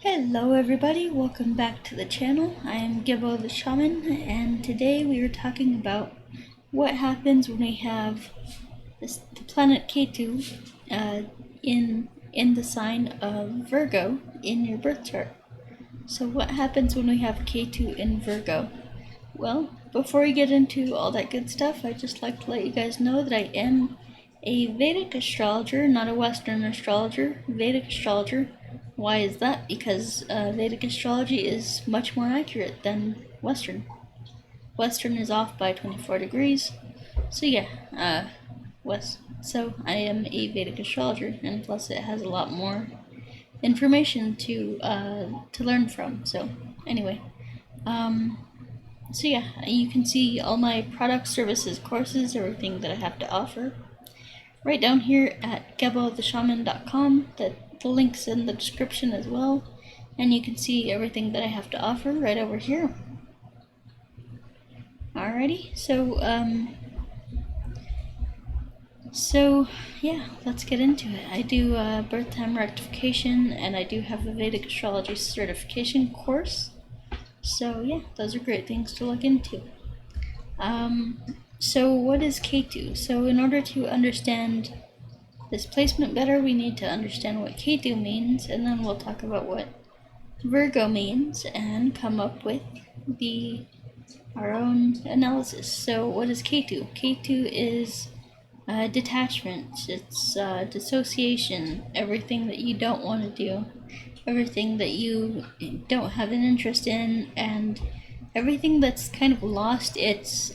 Hello everybody, welcome back to the channel. I am Gebo the Shaman, and today we are talking about what happens when we have the planet Ketu in the sign of Virgo in your birth chart. So what happens when we have Ketu in Virgo? Well, before we get into all that good stuff, I'd just like to let you guys know that I am a Vedic astrologer, not a Western astrologer, Vedic astrologer. Why is that? Because Vedic astrology is much more accurate than Western. Western is off by 24 degrees. So yeah, So I am a Vedic astrologer, and plus it has a lot more information to learn from. So anyway, so yeah, you can see all my products, services, courses, everything that I have to offer right down here at gebotheshaman.com. The link's in the description as well, and you can see everything that I have to offer right over here. Alrighty, so yeah, let's get into it. I do birth time rectification, and I do have a Vedic astrology certification course. So yeah, those are great things to look into. So what is Ketu? So in order to understand this placement better, we need to understand what Ketu means, and then we'll talk about what Virgo means and come up with our own analysis. So what is Ketu? Ketu is detachment, it's dissociation, everything that you don't want to do, everything that you don't have an interest in, and everything that's kind of lost its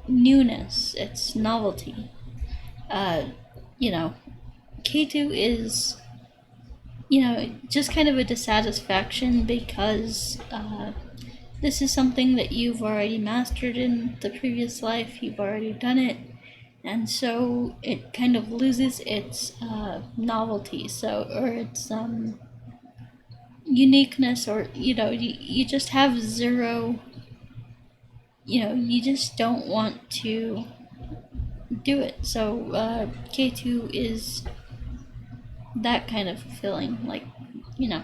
newness, its novelty. Ketu is, just kind of a dissatisfaction because this is something that you've already mastered in the previous life, you've already done it, and so it kind of loses its novelty, or its uniqueness, or you just have zero, you just don't want to do it. So K2 is that kind of feeling, like you're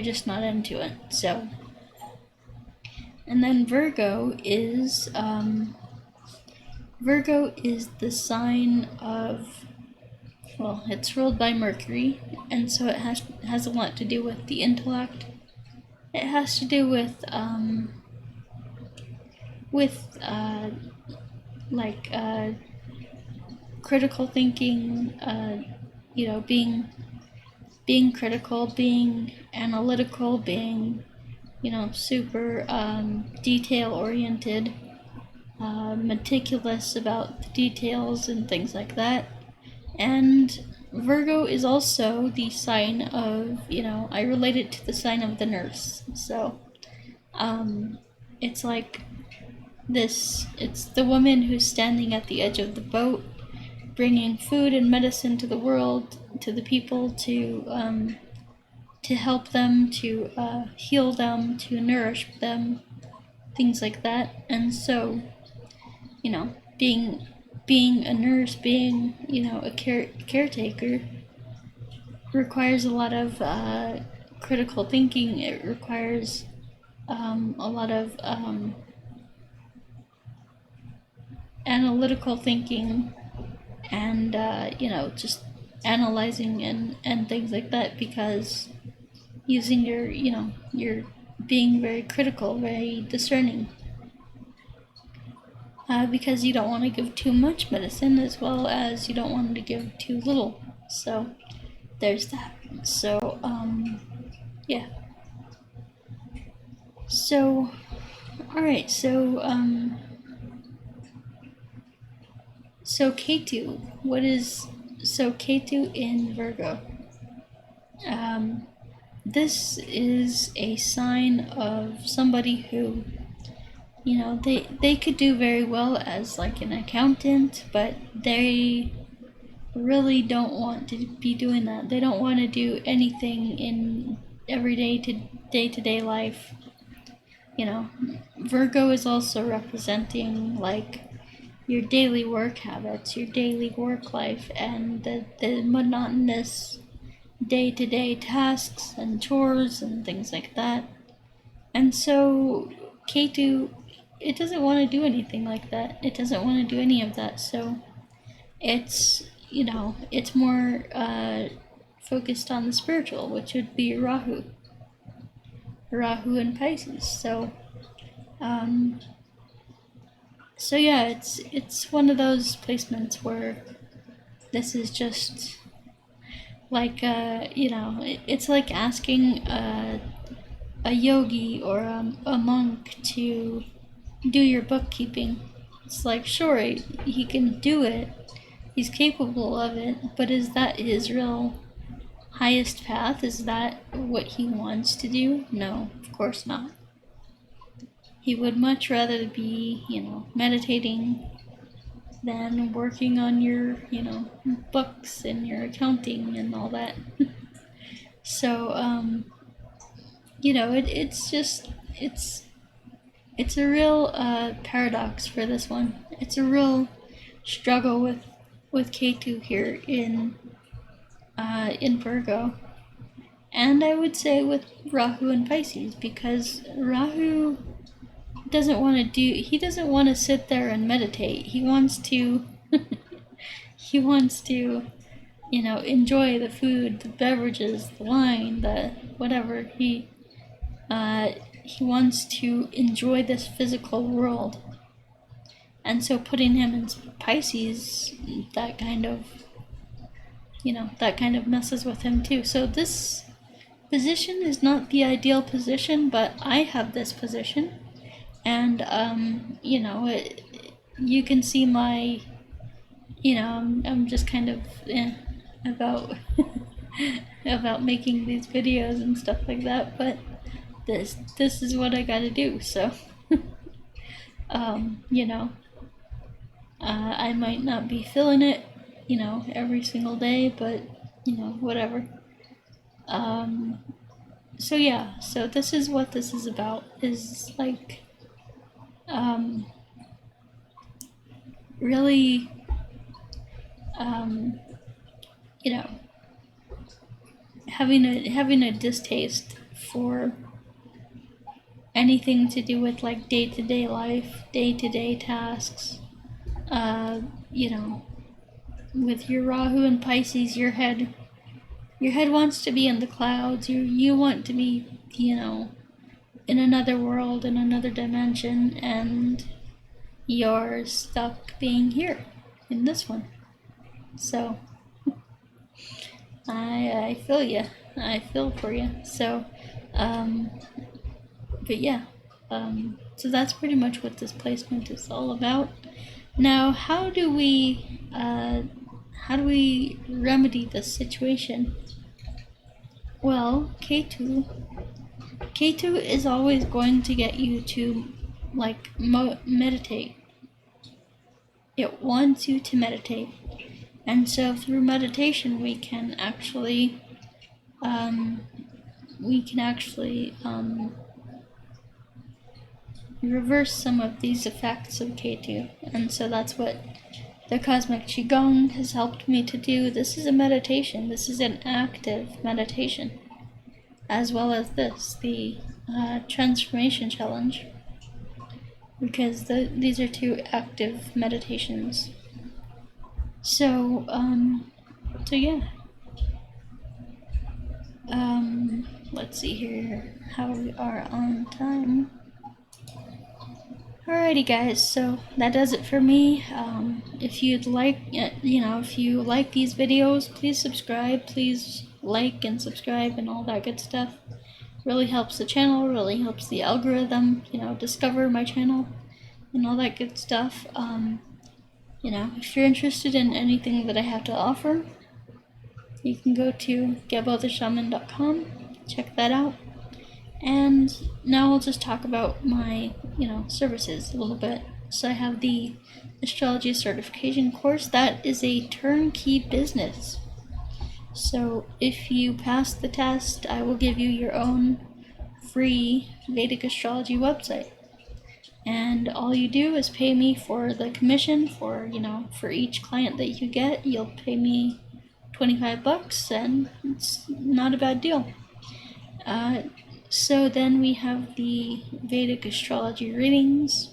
just not into it. So, and then Virgo is the sign of, well, it's ruled by Mercury, and so it has a lot to do with the intellect. It has to do with critical thinking, being critical, being analytical, being super detail oriented, meticulous about the details and things like that. And Virgo is also the sign of, I relate it to the sign of the nurse. So it's like it's the woman who's standing at the edge of the boat, bringing food and medicine to the world, to the people, to help them, to heal them, to nourish them, things like that. And so, being a nurse, being a caretaker, requires a lot of critical thinking. It requires a lot of analytical thinking, and just analyzing and things like that, because using your being very critical, very discerning, because you don't want to give too much medicine, as well as you don't want to give too little. So there's that. So yeah. So alright, so Ketu, Ketu in Virgo? This is a sign of somebody who, they could do very well as like an accountant, but they really don't want to be doing that. They don't want to do anything in everyday day-to-day life. Virgo is also representing like your daily work habits, your daily work life, and the monotonous day-to-day tasks and chores and things like that. And so Ketu, it doesn't want to do anything like that. It doesn't want to do any of that. So it's, it's more focused on the spiritual, which would be Rahu and Pisces. So yeah, it's one of those placements where this is just like it's like asking a yogi or a monk to do your bookkeeping. It's like, sure, he can do it, he's capable of it, but is that his real highest path? Is that what he wants to do? No, of course not. He would much rather be, meditating than working on your, books and your accounting and all that. So, it's a real paradox for this one. It's a real struggle with Ketu here in Virgo, and I would say with Rahu and Pisces, because Rahu doesn't want to sit there and meditate. He wants to enjoy the food, the beverages, the wine, the whatever. He wants to enjoy this physical world. And so putting him in Pisces, that kind of messes with him too. So this position is not the ideal position, but I have this position. And, you can see my, I'm just kind of about about making these videos and stuff like that, but this is what I gotta do. So I might not be feeling it every single day, but whatever. So yeah, so this is what this is about, is like really having a distaste for anything to do with like day-to-day life, day-to-day tasks. With your Rahu and Pisces, your head wants to be in the clouds. You want to be, in another world, in another dimension, and you're stuck being here in this one. So I feel you. I feel for you. So, but yeah. So that's pretty much what this placement is all about. Now, how do we remedy this situation? Well, Ketu is always going to get you to meditate. It wants you to meditate, and so through meditation we can actually reverse some of these effects of Ketu. And so that's what the Cosmic Qigong has helped me to do. This is a meditation. This is an active meditation, as well as the Transformation Challenge, because these are two active meditations. So, yeah. Let's see here how we are on time. Alrighty guys, so that does it for me. If you'd like, if you like these videos, please subscribe, please like and subscribe and all that good stuff. Really helps the channel, really helps the algorithm, discover my channel and all that good stuff. If you're interested in anything that I have to offer, you can go to gebothishaman.com, check that out. And now I'll just talk about my, services a little bit. So I have the Astrology certification course. That is a turnkey business. So if you pass the test, I will give you your own free Vedic astrology website. And all you do is pay me for the commission for, for each client that you get, you'll pay me $25, and it's not a bad deal. So then we have the Vedic astrology readings.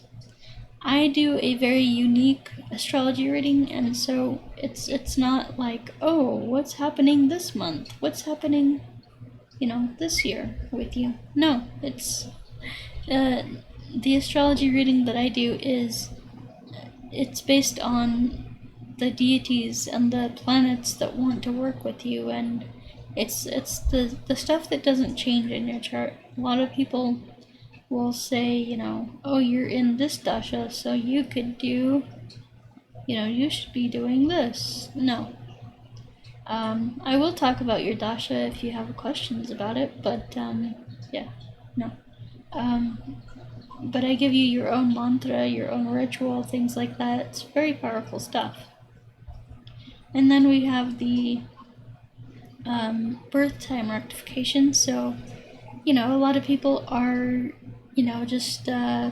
I do a very unique astrology reading, and so it's not like, oh, what's happening this month? What's happening, this year with you? No, it's the astrology reading that I do it's based on the deities and the planets that want to work with you, and it's the stuff that doesn't change in your chart. A lot of people will say, oh, you're in this dasha, so you could do, you should be doing this. No. I will talk about your dasha if you have questions about it, but yeah, no. But I give you your own mantra, your own ritual, things like that. It's very powerful stuff. And then we have the birth time rectification. So, a lot of people are, just they're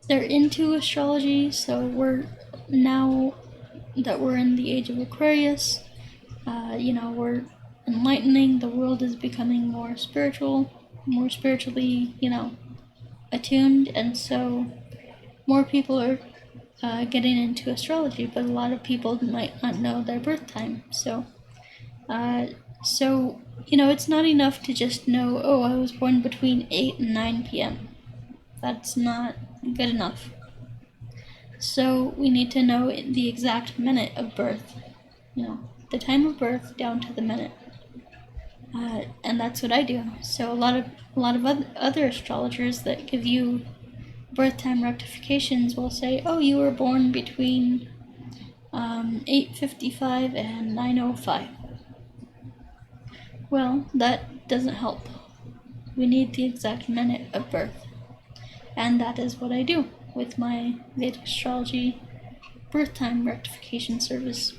into astrology. So now that we're in the age of Aquarius, we're enlightening. The world is becoming more spiritual, more spiritually, attuned, and so more people are getting into astrology, but a lot of people might not know their birth time. So it's not enough to just know, oh, I was born between 8 and 9 p.m. That's not good enough. So we need to know the exact minute of birth, the time of birth down to the minute. And that's what I do. So a lot of other astrologers that give you birth time rectifications will say, oh, you were born between 8:55 and 9:05. Well, that doesn't help. We need the exact minute of birth. And that is what I do with my Vedic astrology birth time rectification service.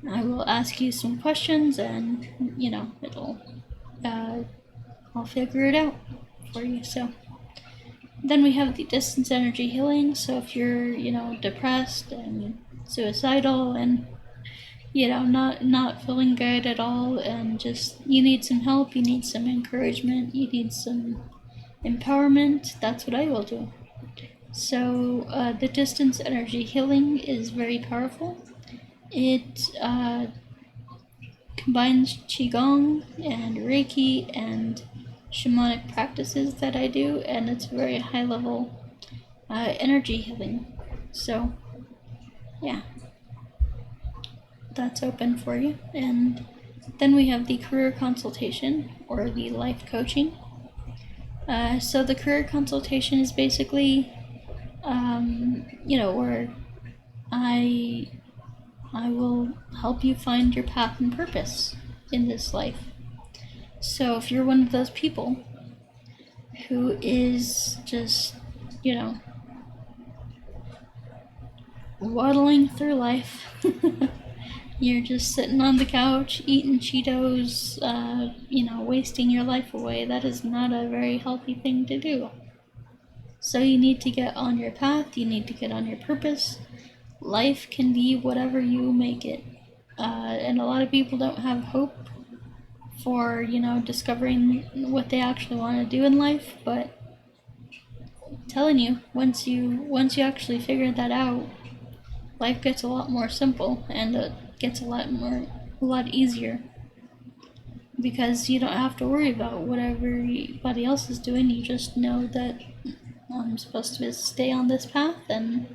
I will ask you some questions, and I'll figure it out for you. So then we have the distance energy healing. So if you're depressed and suicidal and not feeling good at all, and just you need some help, you need some encouragement, you need some empowerment, that's what I will do. So the distance energy healing is very powerful. It combines Qigong and Reiki and shamanic practices that I do, and it's very high level energy healing. So yeah, that's open for you. And then we have the career consultation, or the life coaching. So the career consultation is basically where I will help you find your path and purpose in this life. So if you're one of those people who is just, waddling through life, you're just sitting on the couch, eating Cheetos, wasting your life away, that is not a very healthy thing to do. So you need to get on your path, you need to get on your purpose. Life can be whatever you make it. And a lot of people don't have hope for, discovering what they actually want to do in life, but I'm telling you, once you actually figure that out, life gets a lot more simple, and it gets a lot easier, because you don't have to worry about what everybody else is doing. You just know that I'm supposed to stay on this path, and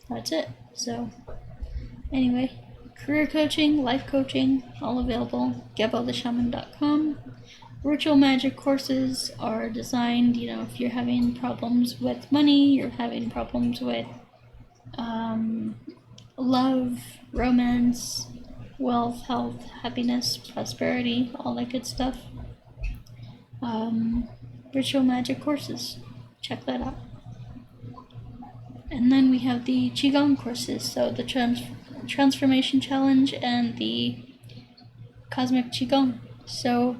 that's it. So anyway, career coaching, life coaching, all available. GeboTheShaman.com. Ritual magic courses are designed, if you're having problems with money, you're having problems with love, romance, wealth, health, happiness, prosperity, all that good stuff. Ritual magic courses. Check that out. And then we have the Qigong courses, so the Transformation Challenge and the Cosmic Qigong. So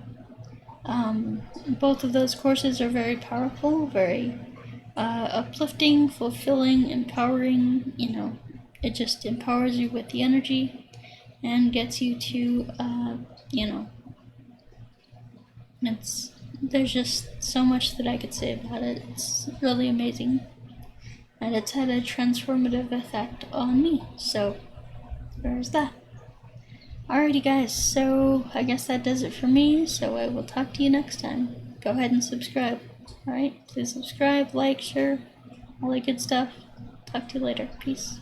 Both of those courses are very powerful, very uplifting, fulfilling, empowering. You know, it just empowers you with the energy and gets you to, you know, there's just so much that I could say about it. It's really amazing. And it's had a transformative effect on me. So, there's that. Alrighty guys, so I guess that does it for me, so I will talk to you next time. Go ahead and subscribe. Alright, please subscribe, like, share, all that good stuff. Talk to you later. Peace.